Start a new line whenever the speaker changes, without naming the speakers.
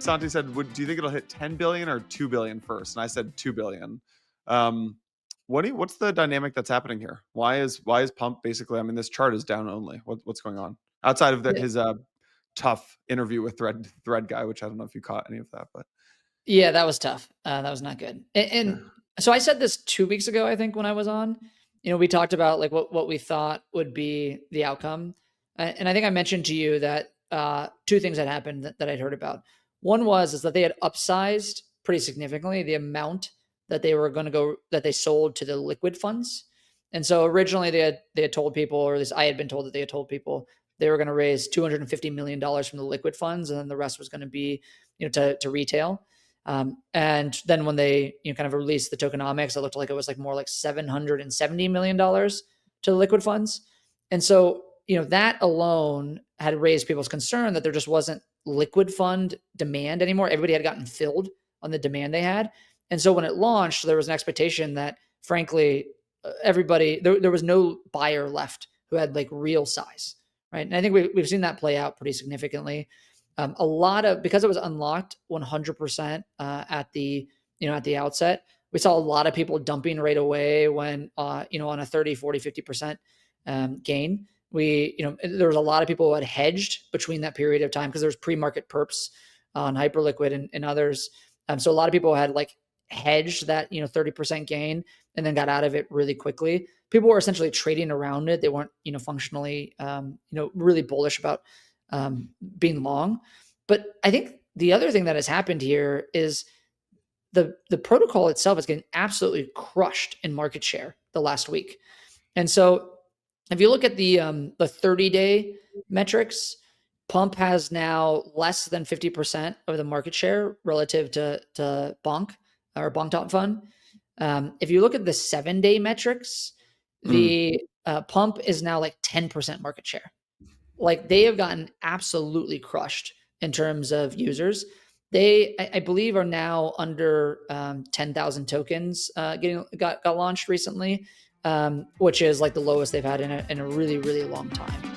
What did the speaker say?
Santi said, do you think it'll hit 10 billion or 2 billion first? And I said 2 billion. What's the dynamic that's happening here? Why is Pump basically? I mean, this chart is down only. What's going on outside of his tough interview with Thread guy, which I don't know if you caught any of that, but
yeah, that was tough. That was not good. And so I said this 2 weeks ago, I think, when I was on. We talked about like what we thought would be the outcome, and I think I mentioned to you that two things had happened that I'd heard about. One is that they had upsized pretty significantly the amount that they were going to go that they sold to the liquid funds. And so originally they had told people, or at least I had been told that they had told people they were going to raise $250 million from the liquid funds, and then the rest was going to be to retail. And then when they kind of released the tokenomics, it looked like it was like more like $770 million to the liquid funds. And so that alone had raised people's concern that there just wasn't liquid fund demand anymore. Everybody had gotten filled on the demand they had. And so when it launched, there was an expectation that, frankly, everybody, there was no buyer left who had like real size, right? And I think we've seen that play out pretty significantly. Because it was unlocked 100% at the outset, we saw a lot of people dumping right away when, on a 30, 40, 50% gain. There was a lot of people who had hedged between that period of time because there was pre-market perps on Hyperliquid and others. So a lot of people had like hedged that 30% gain and then got out of it really quickly. People were essentially trading around it. They weren't functionally really bullish about being long. But I think the other thing that has happened here is the protocol itself is getting absolutely crushed in market share the last week. And so if you look at the 30-day metrics, Pump has now less than 50% of the market share relative to Bonk or Bonk Top Fund. If you look at the 7-day metrics, the Pump is now like 10% market share. Like they have gotten absolutely crushed in terms of users. They, I believe, are now under 10,000 tokens got launched recently, which is like the lowest they've had in a really, really long time.